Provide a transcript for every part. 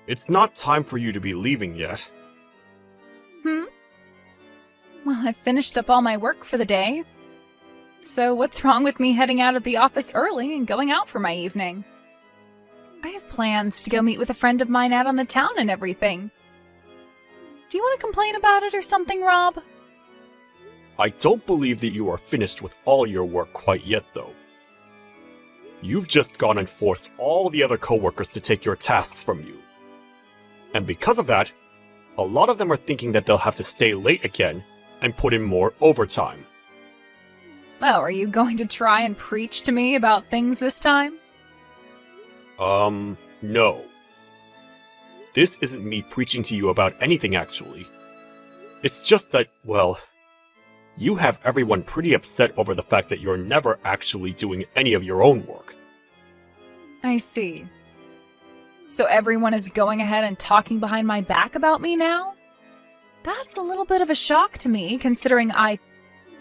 It's not time for you to be leaving yet. Hmm? Well, I've finished up all my work for the day. So what's wrong with me heading out of the office early and going out for my evening? I have plans to go meet with a friend of mine out on the town and everything. Do you want to complain about it or something, Rob? I don't believe that you are finished with all your work quite yet, though. You've just gone and forced all the other coworkers to take your tasks from you. And because of that, a lot of them are thinking that they'll have to stay late again and put in more overtime. Oh, are you going to try and preach to me about things this time? No. This isn't me preaching to you about anything, actually. It's just that, well, you have everyone pretty upset over the fact that you're never actually doing any of your own work. I see. So everyone is going ahead and talking behind my back about me now? That's a little bit of a shock to me, considering I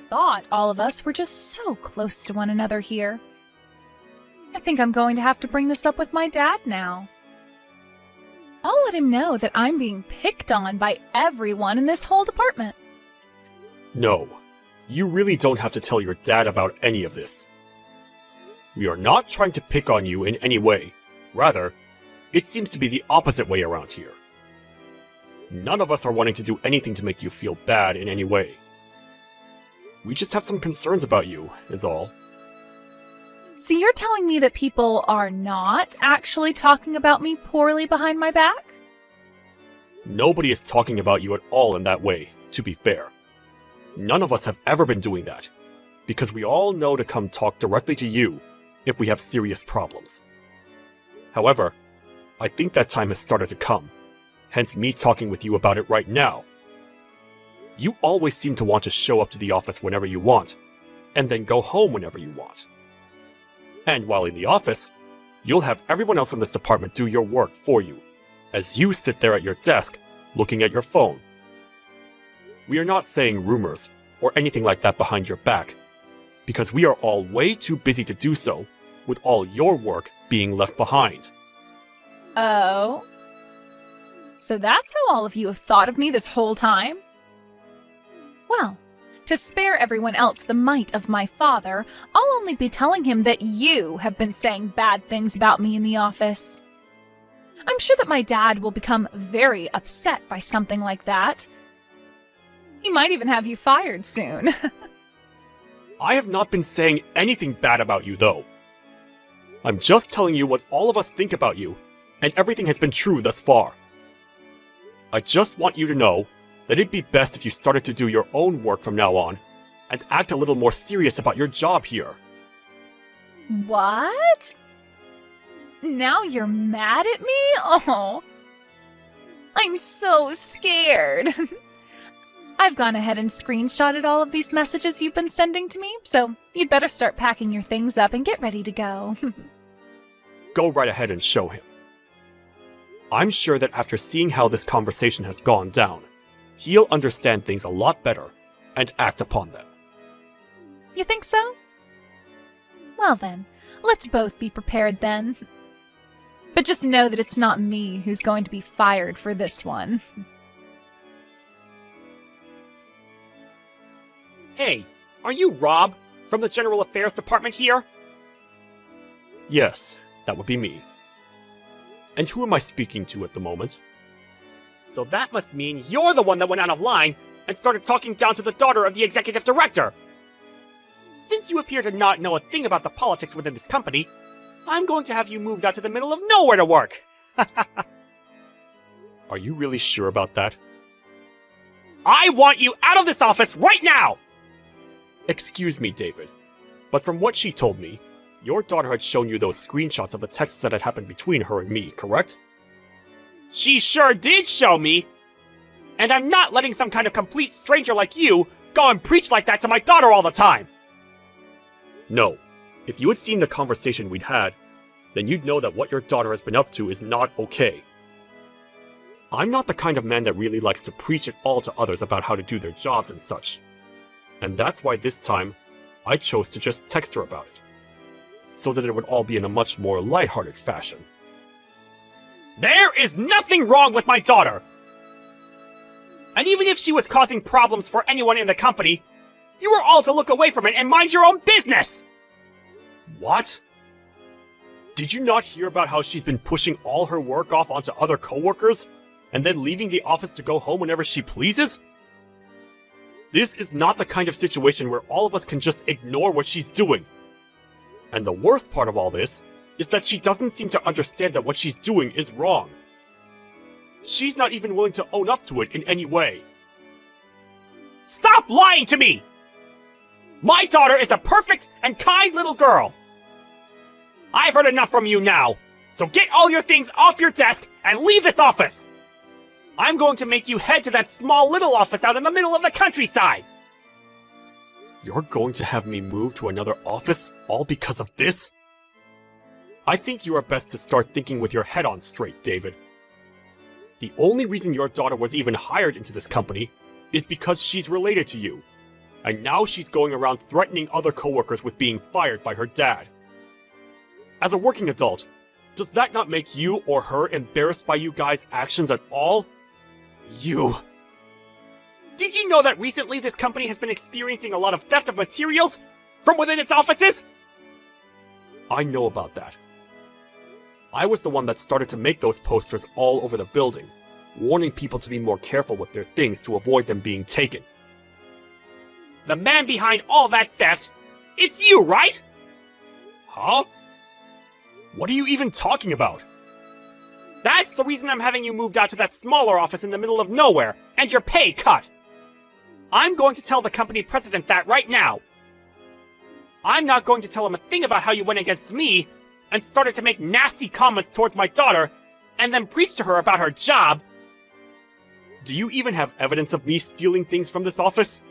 thought all of us were just so close to one another here. I think I'm going to have to bring this up with my dad now. I'll let him know that I'm being picked on by everyone in this whole department. No, you really don't have to tell your dad about any of this. We are not trying to pick on you in any way. Rather, it seems to be the opposite way around here. None of us are wanting to do anything to make you feel bad in any way. We just have some concerns about you, is all. So you're telling me that people are not actually talking about me poorly behind my back? Nobody is talking about you at all in that way, to be fair. None of us have ever been doing that, because we all know to come talk directly to you if we have serious problems. However, I think that time has started to come, hence me talking with you about it right now. You always seem to want to show up to the office whenever you want, and then go home whenever you want. And while in the office, you'll have everyone else in this department do your work for you, as you sit there at your desk, looking at your phone. We are not saying rumors or anything like that behind your back, because we are all way too busy to do so, with all your work being left behind. Oh? So that's how all of you have thought of me this whole time? Well, to spare everyone else the might of my father, I'll only be telling him that you have been saying bad things about me in the office. I'm sure that my dad will become very upset by something like that. He might even have you fired soon. I have not been saying anything bad about you, though. I'm just telling you what all of us think about you, and everything has been true thus far. I just want you to know that it'd be best if you started to do your own work from now on, and act a little more serious about your job here. What? Now you're mad at me? Oh, I'm so scared. I've gone ahead and screenshotted all of these messages you've been sending to me, so you'd better start packing your things up and get ready to go. Go right ahead and show him. I'm sure that after seeing how this conversation has gone down, he'll understand things a lot better and act upon them. You think so? Well then, let's both be prepared then. But just know that it's not me who's going to be fired for this one. Hey, are you Rob from the General Affairs Department here? Yes, that would be me. And who am I speaking to at the moment? So that must mean you're the one that went out of line and started talking down to the daughter of the executive director. Since you appear to not know a thing about the politics within this company, I'm going to have you moved out to the middle of nowhere to work. Are you really sure about that? I want you out of this office right now! Excuse me, David, but from what she told me, your daughter had shown you those screenshots of the texts that had happened between her and me, correct? She sure did show me! And I'm not letting some kind of complete stranger like you go and preach like that to my daughter all the time! No, if you had seen the conversation we'd had, then you'd know that what your daughter has been up to is not okay. I'm not the kind of man that really likes to preach at all to others about how to do their jobs and such. And that's why this time, I chose to just text her about it, so that it would all be in a much more lighthearted fashion. There is nothing wrong with my daughter! And even if she was causing problems for anyone in the company, you were all to look away from it and mind your own business! What? Did you not hear about how she's been pushing all her work off onto other coworkers, and then leaving the office to go home whenever she pleases? This is not the kind of situation where all of us can just ignore what she's doing. And the worst part of all this is that she doesn't seem to understand that what she's doing is wrong. She's not even willing to own up to it in any way. Stop lying to me! My daughter is a perfect and kind little girl! I've heard enough from you now, so get all your things off your desk and leave this office! I'm going to make you head to that small little office out in the middle of the countryside! You're going to have me move to another office all because of this? I think you are best to start thinking with your head on straight, David. The only reason your daughter was even hired into this company is because she's related to you. And now she's going around threatening other coworkers with being fired by her dad. As a working adult, does that not make you or her embarrassed by you guys' actions at all? You... Did you know that recently this company has been experiencing a lot of theft of materials from within its offices? I know about that. I was the one that started to make those posters all over the building, warning people to be more careful with their things to avoid them being taken. The man behind all that theft, it's you, right? Huh? What are you even talking about? That's the reason I'm having you moved out to that smaller office in the middle of nowhere, and your pay cut. I'm going to tell the company president that right now. I'm not going to tell him a thing about how you went against me and started to make nasty comments towards my daughter, and then preach to her about her job. Do you even have evidence of me stealing things from this office?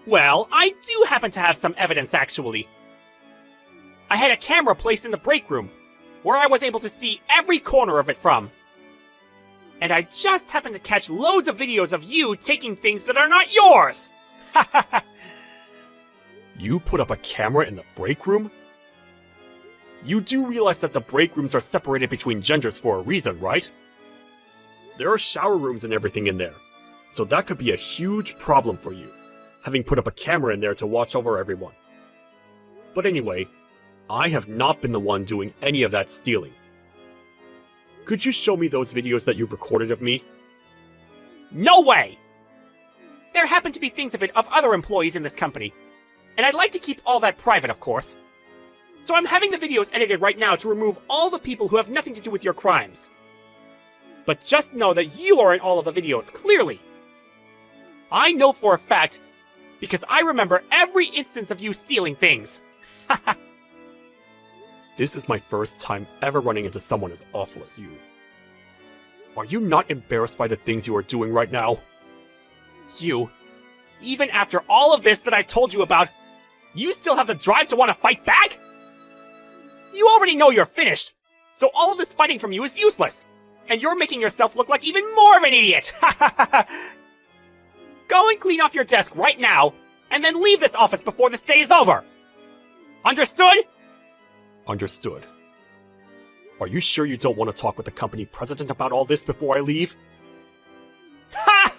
Well, I do happen to have some evidence, actually. I had a camera placed in the break room, where I was able to see every corner of it from. And I just happened to catch loads of videos of you taking things that are not yours! You put up a camera in the break room? You do realize that the break rooms are separated between genders for a reason, right? There are shower rooms and everything in there, so that could be a huge problem for you, having put up a camera in there to watch over everyone. But anyway, I have not been the one doing any of that stealing. Could you show me those videos that you've recorded of me? No way! There happen to be things of it of other employees in this company, and I'd like to keep all that private, of course. So I'm having the videos edited right now to remove all the people who have nothing to do with your crimes. But just know that you are in all of the videos, clearly. I know for a fact, because I remember every instance of you stealing things. This is my first time ever running into someone as awful as you. Are you not embarrassed by the things you are doing right now? You, even after all of this that I told you about, you still have the drive to want to fight back? You already know you're finished, so all of this fighting from you is useless, and you're making yourself look like even more of an idiot! Go and clean off your desk right now, and then leave this office before this day is over! Understood? Understood. Are you sure you don't want to talk with the company president about all this before I leave? Ha!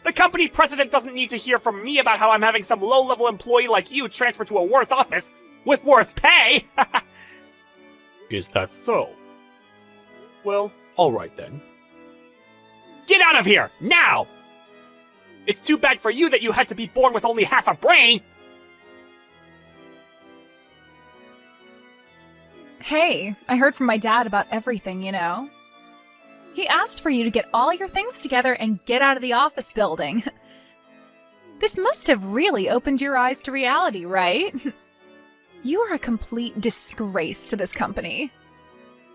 The company president doesn't need to hear from me about how I'm having some low-level employee like you transferred to a worse office with worse pay! Is that so? Well, alright then. Get out of here, now! It's too bad for you that you had to be born with only half a brain! Hey, I heard from my dad about everything, you know. He asked for you to get all your things together and get out of the office building. This must have really opened your eyes to reality, right? You are a complete disgrace to this company.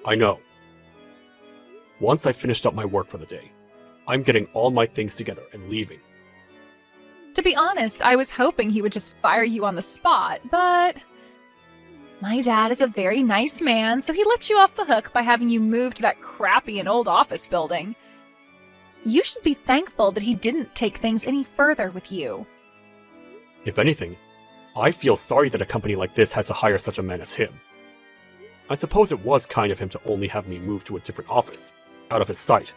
I know. Once I finished up my work for the day, I'm getting all my things together and leaving. To be honest, I was hoping he would just fire you on the spot, but... My dad is a very nice man, so he let you off the hook by having you move to that crappy and old office building. You should be thankful that he didn't take things any further with you. If anything, I feel sorry that a company like this had to hire such a man as him. I suppose it was kind of him to only have me move to a different office, out of his sight.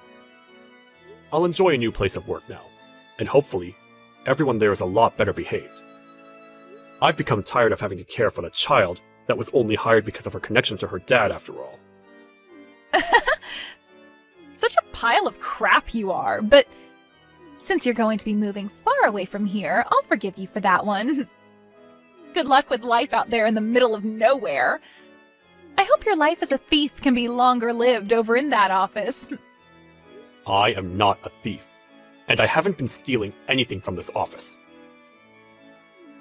I'll enjoy a new place of work now, and hopefully, everyone there is a lot better behaved. I've become tired of having to care for the child that was only hired because of her connection to her dad after all. Such a pile of crap you are, but since you're going to be moving far away from here, I'll forgive you for that one. Good luck with life out there in the middle of nowhere. I hope your life as a thief can be longer lived over in that office. I am not a thief, and I haven't been stealing anything from this office.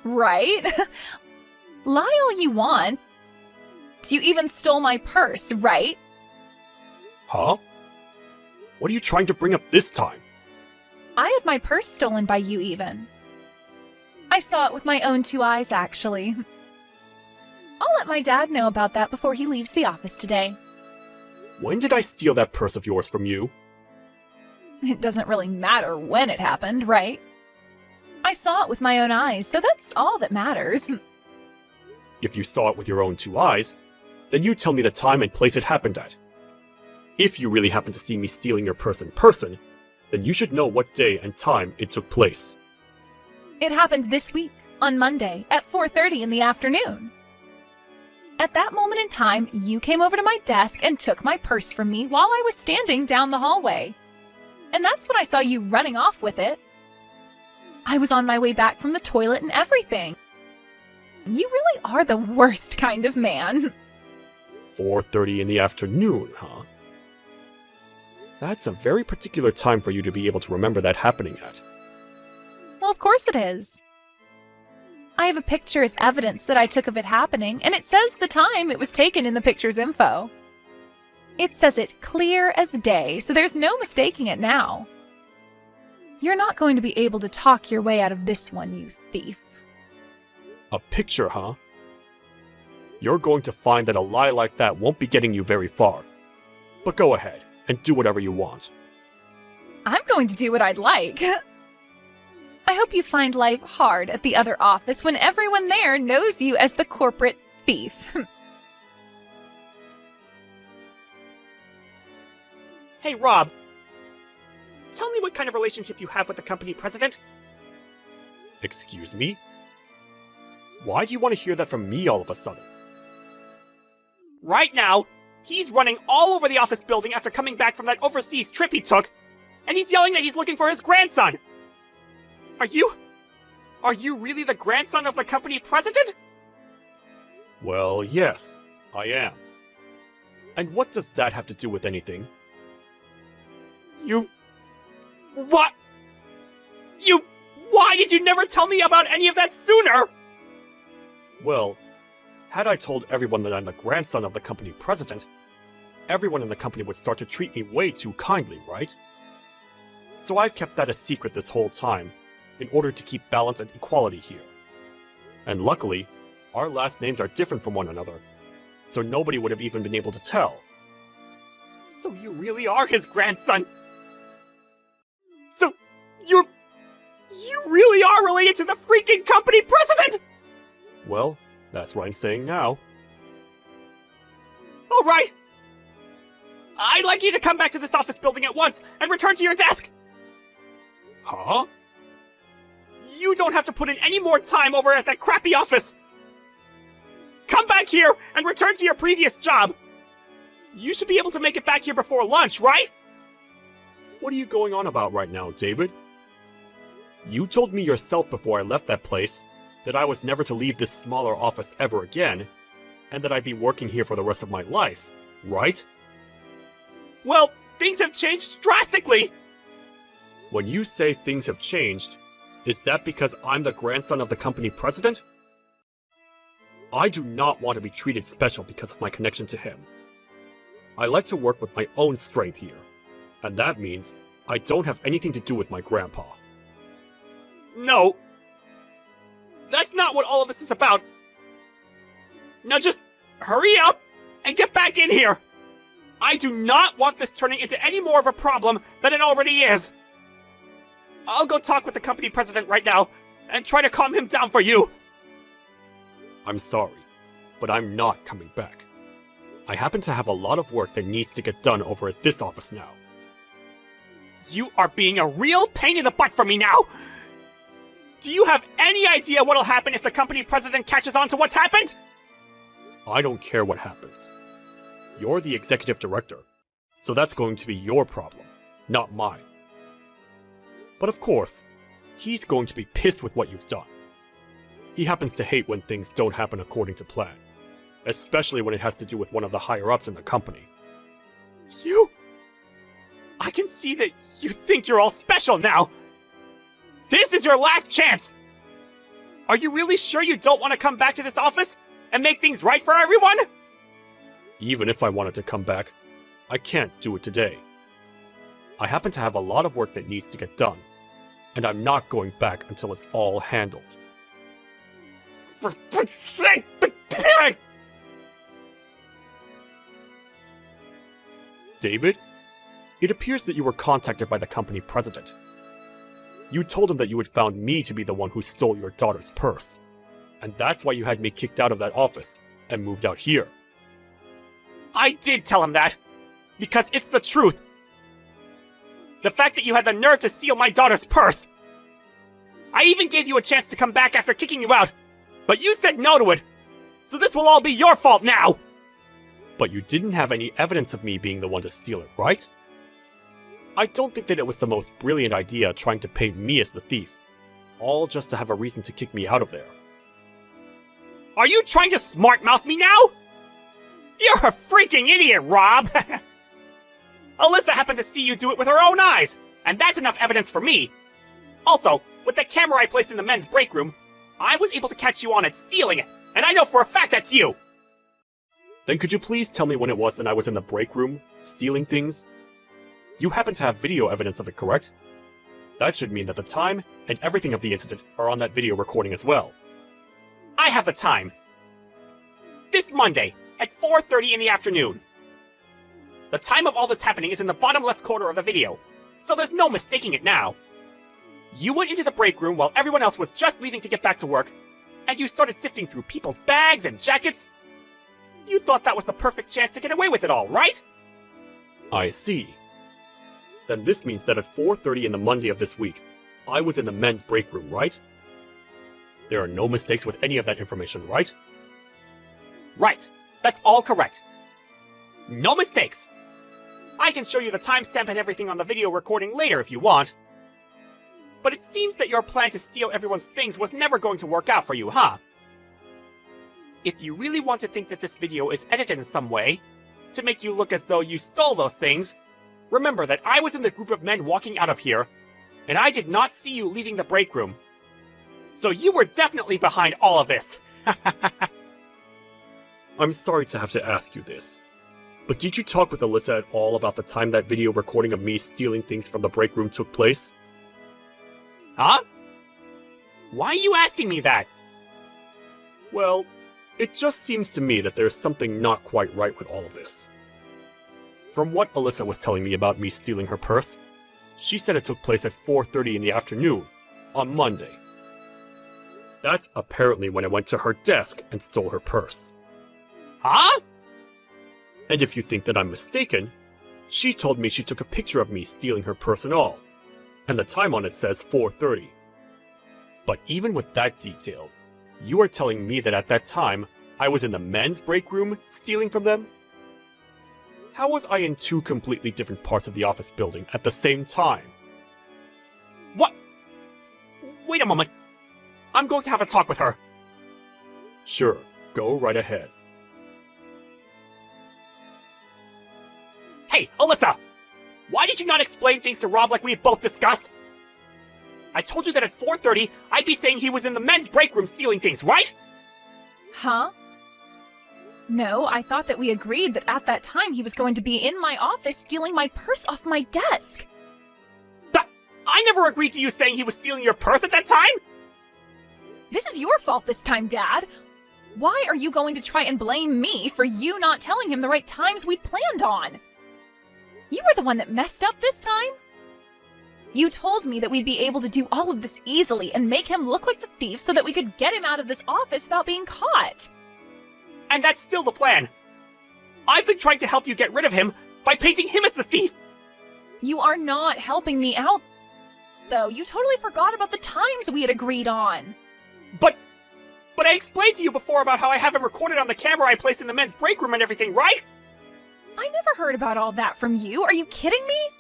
Right? Lie all you want. You even stole my purse, right? Huh? What are you trying to bring up this time? I had my purse stolen by you even. I saw it with my own 2 eyes, actually. I'll let my dad know about that before he leaves the office today. When did I steal that purse of yours from you? It doesn't really matter when it happened, right? I saw it with my own eyes, so that's all that matters. If you saw it with your own 2 eyes, then you tell me the time and place it happened at. If you really happen to see me stealing your purse in person, then you should know what day and time it took place. It happened this week, on Monday, at 4:30 in the afternoon. At that moment in time, you came over to my desk and took my purse from me while I was standing down the hallway. And that's when I saw you running off with it. I was on my way back from the toilet and everything. You really are the worst kind of man. 4:30 in the afternoon, huh? That's a very particular time for you to be able to remember that happening at. Well, of course it is. I have a picture as evidence that I took of it happening, and it says the time it was taken in the picture's info. It says it clear as day, so there's no mistaking it now. You're not going to be able to talk your way out of this one, you thief. A picture, huh? You're going to find that a lie like that won't be getting you very far. But go ahead, and do whatever you want. I'm going to do what I'd like. I hope you find life hard at the other office when everyone there knows you as the corporate thief. Hey, Rob. Tell me what kind of relationship you have with the company president? Excuse me? Why do you want to hear that from me all of a sudden? Right now, he's running all over the office building after coming back from that overseas trip he took, and he's yelling that he's looking for his grandson. Are you really the grandson of the company president? Well, yes, I am. And what does that have to do with anything? What? Why did you never tell me about any of that sooner? Well, had I told everyone that I'm the grandson of the company president, everyone in the company would start to treat me way too kindly, right? So I've kept that a secret this whole time, in order to keep balance and equality here. And luckily, our last names are different from one another, so nobody would have even been able to tell. So you really are his grandson? So, you really are related to the freaking company president? Well, that's what I'm saying now. Alright! I'd like you to come back to this office building at once and return to your desk! Huh? You don't have to put in any more time over at that crappy office! Come back here and return to your previous job! You should be able to make it back here before lunch, right? What are you going on about right now, David? You told me yourself before I left that place that I was never to leave this smaller office ever again, and that I'd be working here for the rest of my life, right? Well, things have changed drastically! When you say things have changed, is that because I'm the grandson of the company president? I do not want to be treated special because of my connection to him. I like to work with my own strength here, and that means I don't have anything to do with my grandpa. No! That's not what all of this is about! Now just hurry up and get back in here! I do not want this turning into any more of a problem than it already is! I'll go talk with the company president right now and try to calm him down for you! I'm sorry, but I'm not coming back. I happen to have a lot of work that needs to get done over at this office now. You are being a real pain in the butt for me now! Do you have any idea what'll happen if the company president catches on to what's happened? I don't care what happens. You're the executive director, so that's going to be your problem, not mine. But of course, he's going to be pissed with what you've done. He happens to hate when things don't happen according to plan, especially when it has to do with one of the higher-ups in the company. I can see that you think you're all special now! This is your last chance! Are you really sure you don't want to come back to this office and make things right for everyone? Even if I wanted to come back, I can't do it today. I happen to have a lot of work that needs to get done, and I'm not going back until it's all handled. For fuck's sake! David, it appears that you were contacted by the company president. You told him that you had found me to be the one who stole your daughter's purse, and that's why you had me kicked out of that office and moved out here. I did tell him that, because it's the truth. The fact that you had the nerve to steal my daughter's purse. I even gave you a chance to come back after kicking you out, but you said no to it. So this will all be your fault now! But you didn't have any evidence of me being the one to steal it, right? I don't think that it was the most brilliant idea trying to paint me as the thief, all just to have a reason to kick me out of there. Are you trying to smart-mouth me now? You're a freaking idiot, Rob! Alyssa happened to see you do it with her own eyes, and that's enough evidence for me. Also, with the camera I placed in the men's break room, I was able to catch you on it stealing it, and I know for a fact that's you! Then could you please tell me when it was that I was in the break room, stealing things? You happen to have video evidence of it, correct? That should mean that the time and everything of the incident are on that video recording as well. I have the time. This Monday, at 4:30 in the afternoon. The time of all this happening is in the bottom left corner of the video, so there's no mistaking it now. You went into the break room while everyone else was just leaving to get back to work, and you started sifting through people's bags and jackets. You thought that was the perfect chance to get away with it all, right? I see. Then this means that at 4:30 in the Monday of this week, I was in the men's break room, right? There are no mistakes with any of that information, right? Right. That's all correct. No mistakes. I can show you the timestamp and everything on the video recording later if you want. But it seems that your plan to steal everyone's things was never going to work out for you, huh? If you really want to think that this video is edited in some way, to make you look as though you stole those things, remember that I was in the group of men walking out of here, and I did not see you leaving the break room. So you were definitely behind all of this. I'm sorry to have to ask you this, but did you talk with Alyssa at all about the time that video recording of me stealing things from the break room took place? Huh? Why are you asking me that? Well, it just seems to me that there's something not quite right with all of this. From what Alyssa was telling me about me stealing her purse, she said it took place at 4:30 in the afternoon, on Monday. That's apparently when I went to her desk and stole her purse. Huh? And if you think that I'm mistaken, she told me she took a picture of me stealing her purse and all, and the time on it says 4:30. But even with that detail, you are telling me that at that time, I was in the men's break room stealing from them? How was I in two completely different parts of the office building at the same time? What? Wait a moment. I'm going to have a talk with her. Sure, go right ahead. Hey, Alyssa! Why did you not explain things to Rob like we had both discussed? I told you that at 4:30, I'd be saying he was in the men's break room stealing things, right? Huh? No, I thought that we agreed that at that time he was going to be in my office stealing my purse off my desk. I never agreed to you saying he was stealing your purse at that time! This is your fault this time, Dad. Why are you going to try and blame me for you not telling him the right times we'd planned on? You were the one that messed up this time. You told me that we'd be able to do all of this easily and make him look like the thief so that we could get him out of this office without being caught. And that's still the plan. I've been trying to help you get rid of him by painting him as the thief! You are not helping me out, though. You totally forgot about the times we had agreed on. But I explained to you before about how I have him recorded on the camera I placed in the men's break room and everything, right? I never heard about all that from you. Are you kidding me?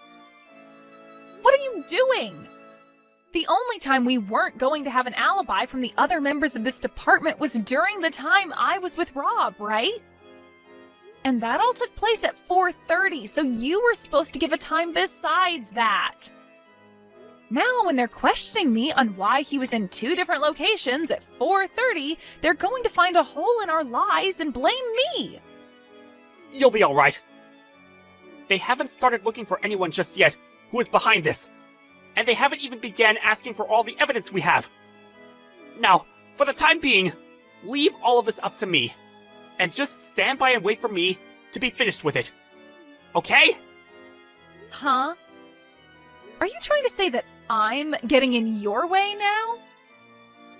What are you doing? The only time we weren't going to have an alibi from the other members of this department was during the time I was with Rob, right? And that all took place at 4:30, so you were supposed to give a time besides that. Now, when they're questioning me on why he was in 2 different locations at 4:30, they're going to find a hole in our lies and blame me. You'll be alright. They haven't started looking for anyone just yet who is behind this. And they haven't even began asking for all the evidence we have. Now, for the time being, leave all of this up to me. And just stand by and wait for me to be finished with it. Okay? Huh? Are you trying to say that I'm getting in your way now?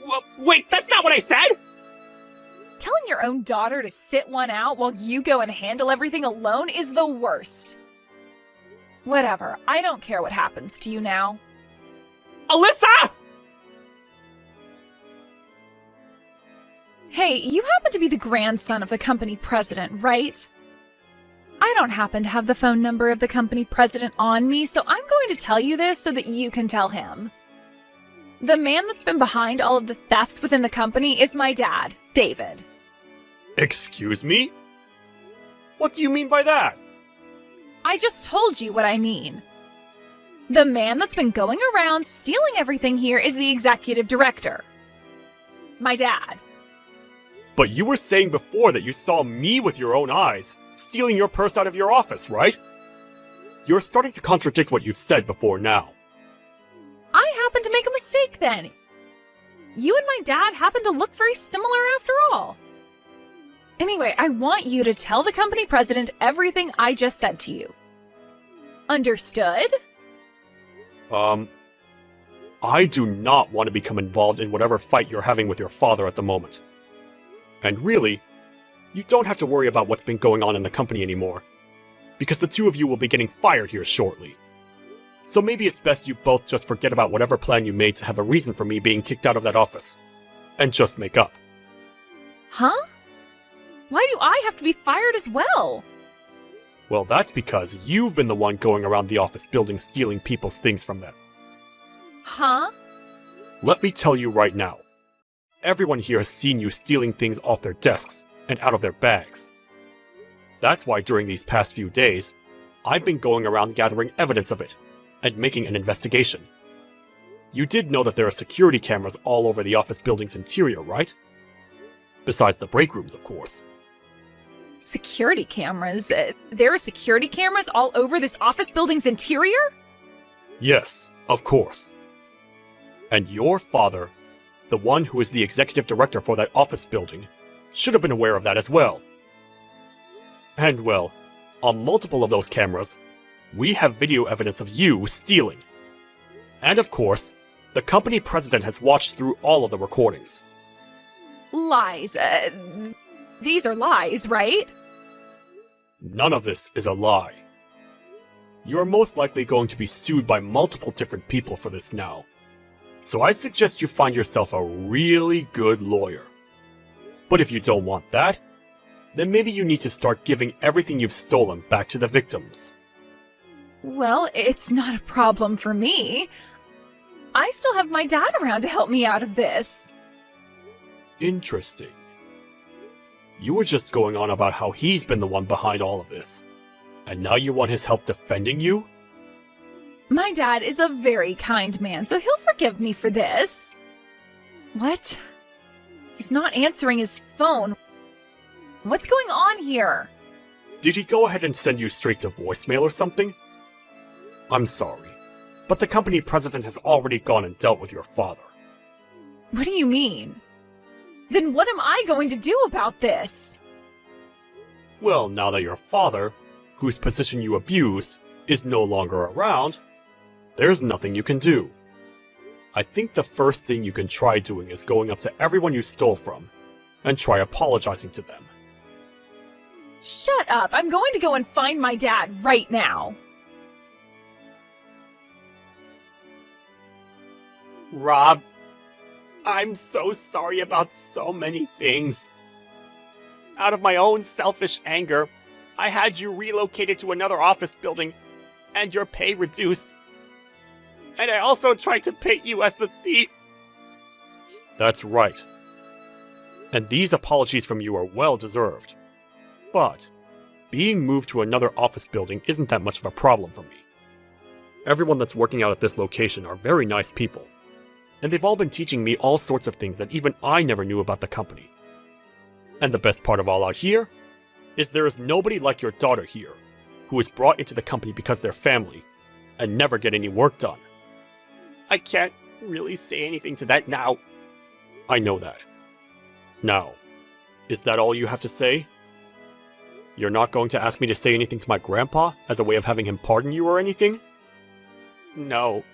Well, wait, that's not what I said! Telling your own daughter to sit one out while you go and handle everything alone is the worst. Whatever, I don't care what happens to you now. Alyssa! Hey, you happen to be the grandson of the company president, right? I don't happen to have the phone number of the company president on me, so I'm going to tell you this so that you can tell him. The man that's been behind all of the theft within the company is my dad, David. Excuse me? What do you mean by that? I just told you what I mean. The man that's been going around stealing everything here is the executive director. My dad. But you were saying before that you saw me with your own eyes, stealing your purse out of your office, right? You're starting to contradict what you've said before now. I happened to make a mistake then. You and my dad happen to look very similar after all. Anyway, I want you to tell the company president everything I just said to you. Understood? I do not want to become involved in whatever fight you're having with your father at the moment. And really, you don't have to worry about what's been going on in the company anymore, because the 2 of you will be getting fired here shortly. So maybe it's best you both just forget about whatever plan you made to have a reason for me being kicked out of that office, and just make up. Huh? Why do I have to be fired as well? Well, that's because you've been the one going around the office building stealing people's things from them. Huh? Let me tell you right now. Everyone here has seen you stealing things off their desks and out of their bags. That's why during these past few days, I've been going around gathering evidence of it and making an investigation. You did know that there are security cameras all over the office building's interior, right? Besides the break rooms, of course. Security cameras? There are security cameras all over this office building's interior? Yes, of course. And your father, the one who is the executive director for that office building, should have been aware of that as well. And well, on multiple of those cameras, we have video evidence of you stealing. And of course, the company president has watched through all of the recordings. Lies. These are lies, right? None of this is a lie. You're most likely going to be sued by multiple different people for this now. So I suggest you find yourself a really good lawyer. But if you don't want that, then maybe you need to start giving everything you've stolen back to the victims. Well, it's not a problem for me. I still have my dad around to help me out of this. Interesting. You were just going on about how he's been the one behind all of this. And now you want his help defending you? My dad is a very kind man, so he'll forgive me for this. What? He's not answering his phone. What's going on here? Did he go ahead and send you straight to voicemail or something? I'm sorry, but the company president has already gone and dealt with your father. What do you mean? Then what am I going to do about this? Well, now that your father, whose position you abused, is no longer around, there's nothing you can do. I think the first thing you can try doing is going up to everyone you stole from and try apologizing to them. Shut up! I'm going to go and find my dad right now! Rob, I'm so sorry about so many things. Out of my own selfish anger, I had you relocated to another office building and your pay reduced. And I also tried to paint you as the thief. That's right. And these apologies from you are well deserved. But being moved to another office building isn't that much of a problem for me. Everyone that's working out at this location are very nice people. And they've all been teaching me all sorts of things that even I never knew about the company. And the best part of all out here is there is nobody like your daughter here who is brought into the company because they're family and never get any work done. I can't really say anything to that now. I know that. Now, is that all you have to say? You're not going to ask me to say anything to my grandpa as a way of having him pardon you or anything? No.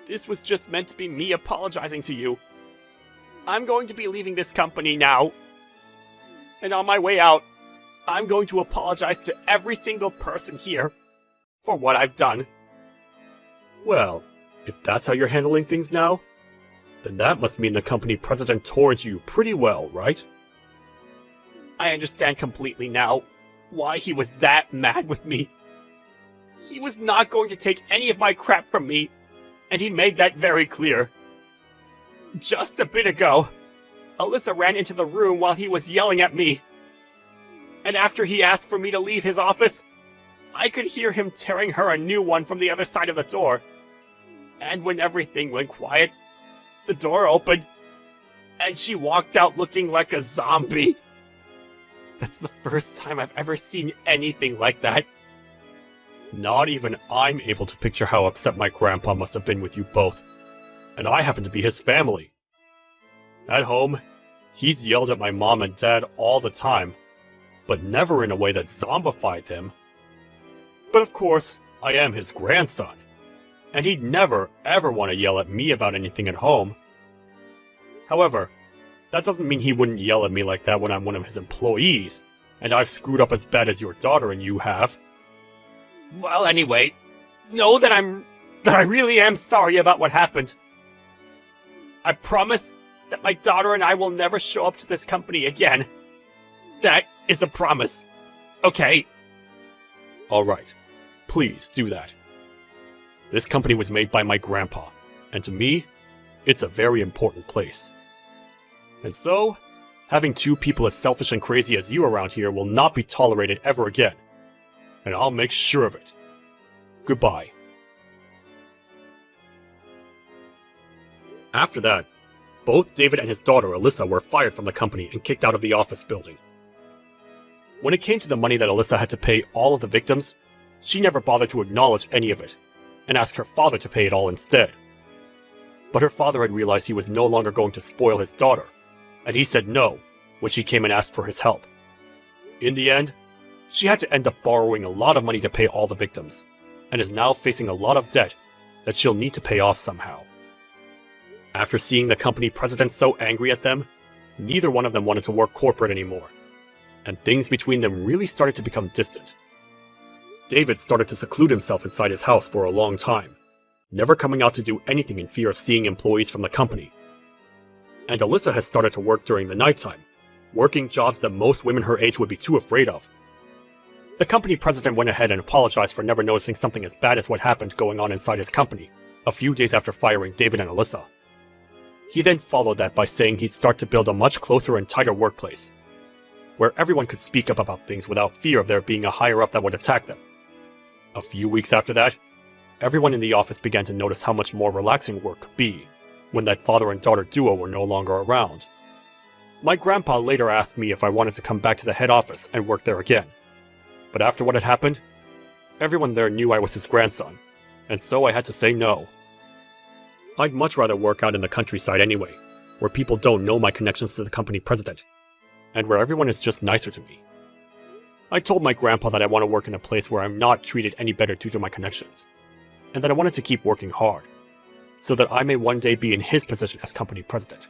This was just meant to be me apologizing to you. I'm going to be leaving this company now. And on my way out, I'm going to apologize to every single person here for what I've done. Well, if that's how you're handling things now, then that must mean the company president towards you pretty well, right? I understand completely now why he was that mad with me. He was not going to take any of my crap from me, and he made that very clear. Just a bit ago, Alyssa ran into the room while he was yelling at me. And after he asked for me to leave his office, I could hear him tearing her a new one from the other side of the door. And when everything went quiet, the door opened, and she walked out looking like a zombie. That's the first time I've ever seen anything like that. Not even I'm able to picture how upset my grandpa must have been with you both. And I happen to be his family. At home, he's yelled at my mom and dad all the time, but never in a way that zombified them. But of course, I am his grandson, and he'd never, ever want to yell at me about anything at home. However, that doesn't mean he wouldn't yell at me like that when I'm one of his employees, and I've screwed up as bad as your daughter and you have. Well, anyway, know that I really am sorry about what happened. I promise that my daughter and I will never show up to this company again. That is a promise. Okay? Alright, please do that. This company was made by my grandpa, and to me, it's a very important place. And so, having two people as selfish and crazy as you around here will not be tolerated ever again. And I'll make sure of it. Goodbye. After that, both David and his daughter Alyssa were fired from the company and kicked out of the office building. When it came to the money that Alyssa had to pay all of the victims, she never bothered to acknowledge any of it, and asked her father to pay it all instead. But her father had realized he was no longer going to spoil his daughter, and he said no when she came and asked for his help. In the end, she had to end up borrowing a lot of money to pay all the victims, and is now facing a lot of debt that she'll need to pay off somehow. After seeing the company president so angry at them, neither one of them wanted to work corporate anymore, and things between them really started to become distant. David started to seclude himself inside his house for a long time, never coming out to do anything in fear of seeing employees from the company. And Alyssa has started to work during the nighttime, working jobs that most women her age would be too afraid of. The company president went ahead and apologized for never noticing something as bad as what happened going on inside his company, a few days after firing David and Alyssa. He then followed that by saying he'd start to build a much closer and tighter workplace, where everyone could speak up about things without fear of there being a higher-up that would attack them. A few weeks after that, everyone in the office began to notice how much more relaxing work could be when that father and daughter duo were no longer around. My grandpa later asked me if I wanted to come back to the head office and work there again. But after what had happened, everyone there knew I was his grandson, and so I had to say no. I'd much rather work out in the countryside anyway, where people don't know my connections to the company president, and where everyone is just nicer to me. I told my grandpa that I want to work in a place where I'm not treated any better due to my connections, and that I wanted to keep working hard, so that I may one day be in his position as company president.